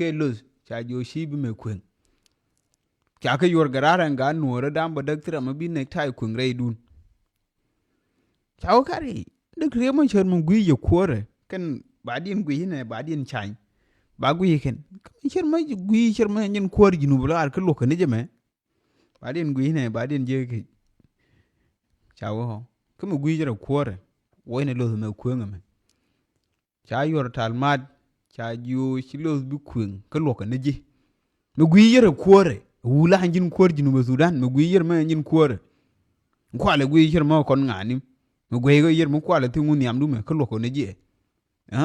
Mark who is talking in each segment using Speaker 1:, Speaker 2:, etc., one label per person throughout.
Speaker 1: ke luz cha jo shi bi me kwen cha ke yor garara nga nuore dam ba dak tira ma bi nek tai kwen rei dun cha o kare dak re mo cher mo gui ye Koare ken ba din gui ne ba din chan ba gui ken cher ma gui cher ma nyen Koare jinu bla ar ke lo ken je me ba din gui ne ba din je ke cha wo ke mo gui jera Koare wo ne lo me kwen me cha yor talmad cha jo shi lo bi kwen ke lo ken je me gui jera Koare wula hanjin Koare jinu ba Sudan me gui yer ma nyen Koare kwale gui cher ma kon ngani me gui go yer mo kwale tingu niam du me ke lo ko ne je ha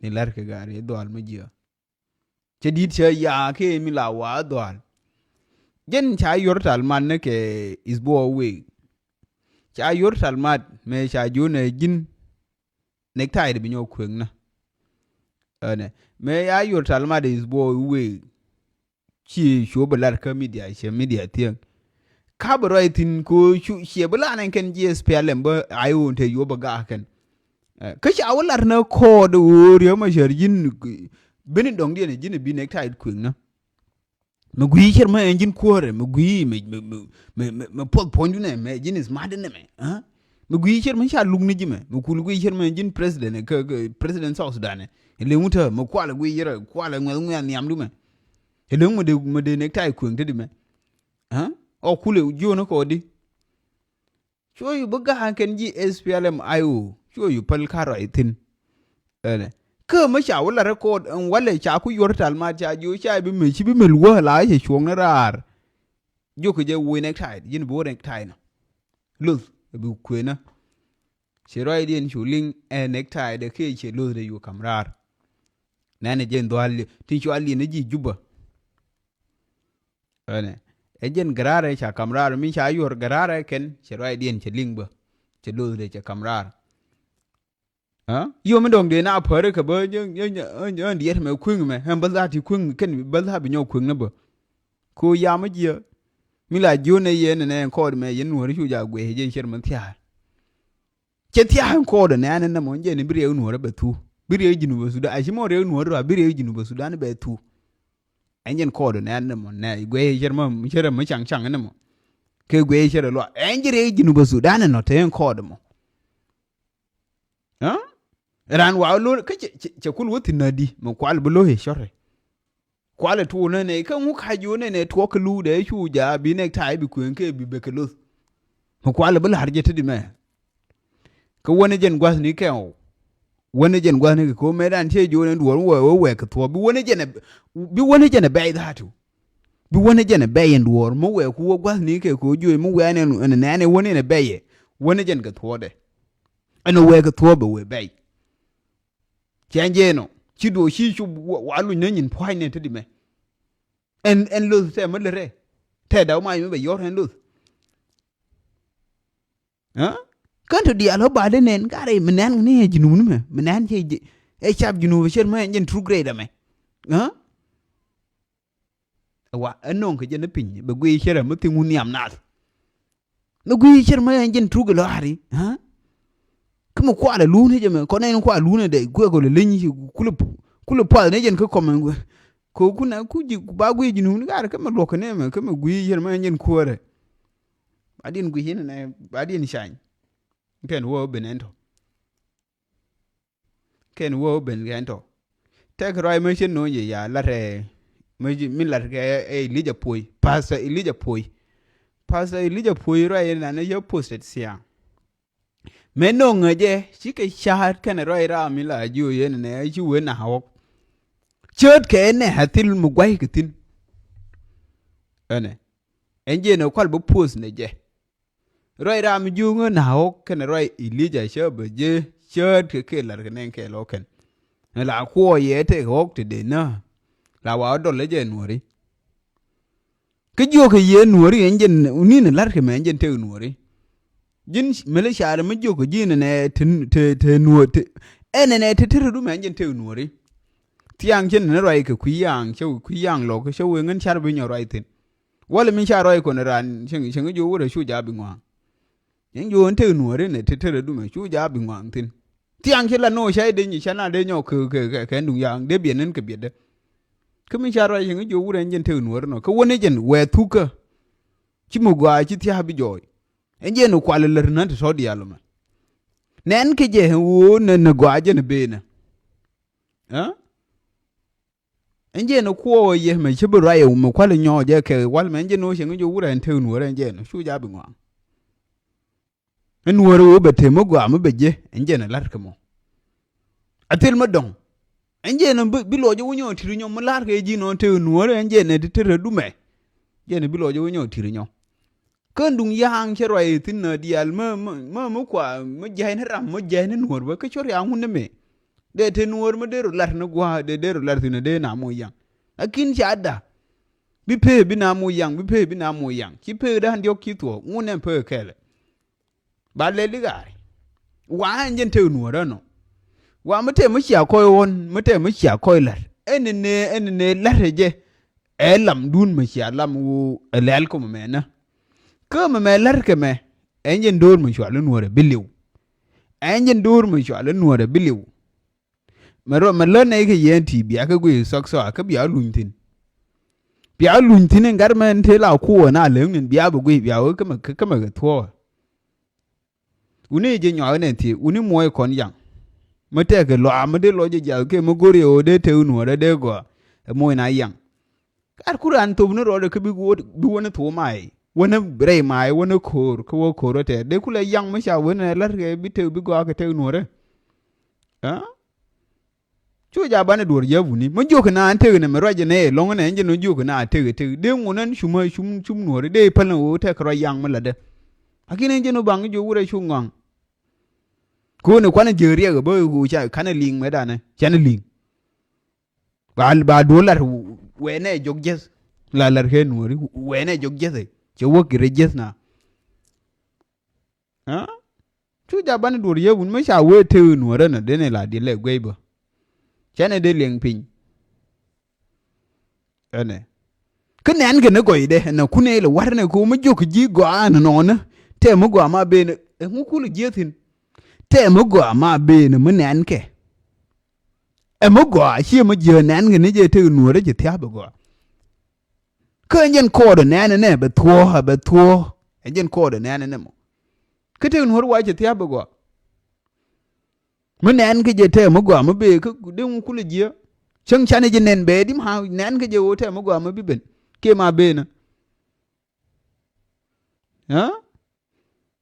Speaker 1: ni lar ke gare dol ma je che dit che ya ke mi la wa dol jen cha yor talman ne ke isbo we cha yor talmat me cha jo ne jin nek tai de binyo kwen na ane me ya yor talmat isbo we chi sho balar ka media tiang ka bro itin ko she bala nan ken GSPLM ba ayo te yo baga kan ka sha walar na ko da wori ma sharjin bini dong dia ne jin bi nek tai kwen na me gui cher ma engine Koare me gui me pot pondu ne me jin is mad ne me ha me gui cher ma sha lug ni jime me kul gui cher ma engine president ka president South Sudan le muta me kwala gui yera kwala ngwa niam du me le mo de nek tai kwen de me ha o kule jo no ko di cho yu baga hanken ji SPLM ayo cho yu pal karo itin ene ke ma sha wala record an wala cha ku yor talma cha jo cha bi me chi bi mel wo la che chuong na rar jo ko je wo nek tai jin bo nek tai na luz bi kwena che roi din chu ling nek tai de ke che luz de yu kamrar na ne jen do ali ti chu ali ne ji juba ene ejen garare cha kamrar min cha yor garare ken che roi din che ling ba che luz de che kamrar ha yo me dong de na pare ka ba en diet me kwing me han ba za ti kwing ken ba za bi nyo kwing na ba ko ya ma ji mi la jo ne ye ne ko me yen no ri ju ja gwe je sher man tia che tia han ko de ne na mo je ne bi re no re ba tu bi re ji no ba su da a shi mo re no re bi re ji no ba su da ne ba tu enjen ko de ne mo ne gwe sher ma chang ne mo ke gwe sher lo enje re ji no ba su da ne no te ko de mo ha ran wa lo ka ce kul wuti na di mo kwal bulo he shore kwal tu ne kan hu ka jo ne to ka lu da shu ja bi ne tai bi kwen ke bi be ke lo mo kwal bul har je ti me ka woni jen gwas ni ke o woni jen gwas ni ko me dan ce jo ne duwar we ka to bi woni jen be da tu bi woni jen be yen duwar mo we ku gwas ni ke ko jo mo we ne woni ne be ye woni jen ka to de ano we ka to be we be chanje no chido shi chu walu nyin phai ne tedi me en lu se mo le re te da mai me be yor hen lu ha kan to dia lo ba de nen gare menen ne jinu me menen che e chap jinu cher me nyen true grade me ha wa anon ke je ne pin be gui cher mo tingu niam na no gui cher me nyen true lo hari ha kuma kwa la lune je me ko ne kwa lune de ko ko le lenyi kula pa ne jen ko komen ko kuna ku ji ba gui ji nu gar ka ma lo ko ne me ka ma gui yer ma jen Koare adin gui hin ne adin shan ken wo benento ken wo benento te roi me chen no ye ya la re me ji mi la ke e lija poi pasa lija poi roi na ne yo posted sia meno ngaje chike shahat kan roi ra mi la ju yen ne ju we na hawk chot ke ne hatil mu gwai kitin ene enje no kwal bo pos ne je roi ra mi ju ngo na hawk kan roi ilija shabe je chot ke lar ne ke loken la ko ye te hok te de na la wa do le je nuori ke jo ke ye nuori enje ni ne lar ke me enje te nuori jin mele share mi jogo jin ne te nuo te ene ne te du men jin te nuori tiang jin ne roi ke kuyang lo ke show ngen char bi nyo roi tin wala min char roi ko ne ran ching jo wore shu ja bi ngwa en yo ente nuore ne tetere dume chu ja bi ngwang tin tiang che la no shai de ni chana de nyo ke ndung yang de bien ke biede kemi chara yin jo wure njen te nuore no ko woni jen we tuka chi mu gwa chi tia bi joy en je no kwale ler nan to di aluma nen ke je wo ne gwa je ne be na ha en je no ko ye me chi bu rai mu kwale nyo je ke wal men je no shin jo wure te nuore je no chu ja bi ngwang en nuore wo be te mu gwa mu be je en je na lar ke mo atel ma dong en je no bi lo je wo nyo tiri nyo mu lar ke ji no te nuore en je ne te re du me je ne bi lo je wo nyo tiri nyo cơn đùng yang che rồi tin nợ dial mơ quả mơ jai nó ram mơ jai nó nuột với cái chỗ yang hun me để thế nuột mơ để rồi lật nó qua để rồi lật thì nó để nam môi yang akin cha da bi pe bi nam môi yang chi pe da han diok ki to ngun em pe kele ba le li gai wa an jen te nuột đó no wa mơ te mơ chia koi won mơ te mơ chia koi lật en ne lật je lam dun mơ chia lam u lel ko me na cơ mà lật cái mẹ anh dân đồn mà chọn lên nuôi để liu anh dân đồn mà chọn lên nuôi để liu mà rồi mà lớn này cái gì thì bia cái quỷ sọc sọ cái bia lùn thìn anh gạt mà anh thấy là cua na lớn nên bia bự quỷ bia cái mà cái thua uni je nhỏ này thì uni mua con yang mà thế cái loa mà để loa je cái mà gori ở đây theo nuôi để qua mua na yang cái Quran tụi nó rồi cái bị nó thua mày wona bre mai wona ko kor te de kula yang ma sha wona lar ke bite bi go ka te nore ha chu ja bana dur ya buni mo jo kana ante ne me roje ne long ne nje no jo kana te de ngonan shum nore de pal no te kro yang ma la de akine nje no bang jo wure chu ngang ko ne kwana je ri ga bo gu cha kana ling me da ne cha ne ling ba dollar we ne jog jes la lar ke nore we ne jog jes che wo kirejes na ha chu ja ban dur ye bun ma sha we te nuore na de ne la de le gwe bo chane de leng pin ene ken an ke ne go ide na kune le war ne ko ma jok ji go an no na te mo go ma be ne ngu ku le je tin te mo go ma be ne mo nan ke e mo go chi mo je nan ne je te nuore je tia bo go cái nhân cô đó nè bê thua cái nhân cô đó nè mo cái thằng hốt quay chỉ theo bê gọ mình nén cái gì theo mà gọ mà bê cái đừng có lấy gì chẳng chắn cái nén bê đi mà nén cái gì theo mà gọ mà bê bên kia mà bê nè hả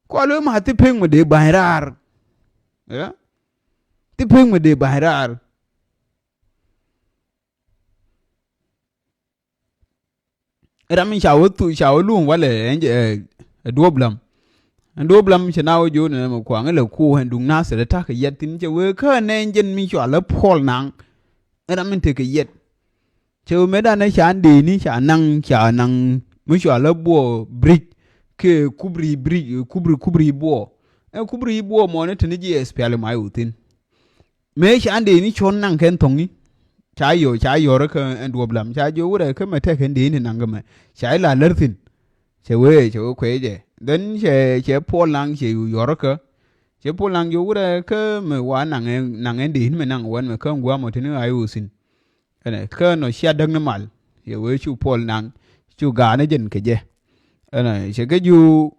Speaker 1: qua lối mà tiếp phim mà để bài ra hả tiếp phim mà để bài ra ramin shawo luon wale enje duoblam chanawo jo ne mo kwang le ku hendung na se ta ka yetin che we ka ne enjen mi sho la pol nang ramin te ka yet che me da na shan de ni sha nang mi sho la bo brick ke kubri bo kubri bo mo ne tini ji espele mai utin me shan de ni chon nang ken tongi cha yo ra ka en duoblam cha jo wure ka ma te ken de ni nang ma cha la lertin che we kwe je den che pol lang che yo ra ka che pol lang yo wure ka me wa nang en de ni me nang wan me ka ngwa mo tini ai usin ene ka no sha dang na mal ye we chu pol nang chu ga na jen ke je ene che ke ju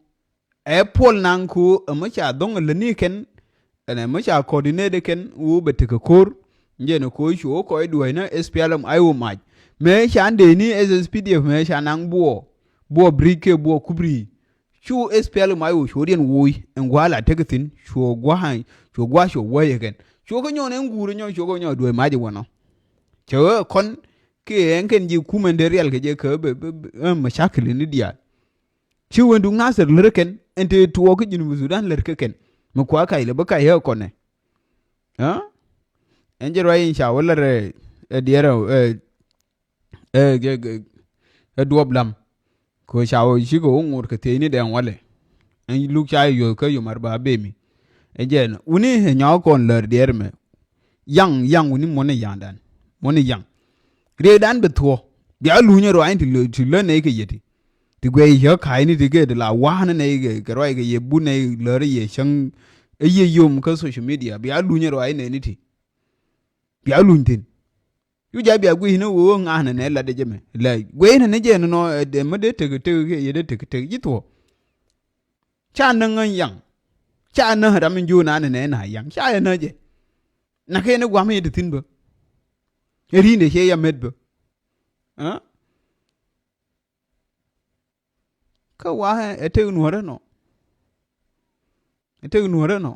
Speaker 1: e pol nang ku ma cha dong le ni ken ene ma cha coordinate ken u bet ka kor nje no ko shu ko duai na SPLM ayo maj me shan de ni SSPDF me shan nang bo brike bo kubri shu SPLM ayo shu den woi en wala tegatin shu gwa shu waye ken shu ko nyon en guru nyon shu ko nyon duai maj wono che kon ke en ken ji kumenderial ke je ka be ma shakli ni dia shu wendu ngasar lerken ente tuwo ko jinu Sudan lerken mo kwa kai le ba kai he konne ha enje roy insha wala re diero duoblam ko shawo shigo ngur ke teni den wale en lu cha yo ko yo marba be mi enje no uni he nya kon ler dier me yang uni mone yang re dan be to bia lu nye ro an ti le ne ke yeti ti gwe yo kai ni ti ge de la wa ne ge ke roi ge ye bu ne le re ye chang e ye yom ka social media bi alu nye roi ne ni ti bi alu tin yu ja bi agwe ne wo nga ne la de jeme la gwe ne je no de me de te ge ye de te yi to cha na ngan yang cha na ra min ju na ne na yang cha na je na ke ne gwa me de tin ba ri ne che ya med ba ha ka wa ete nuore no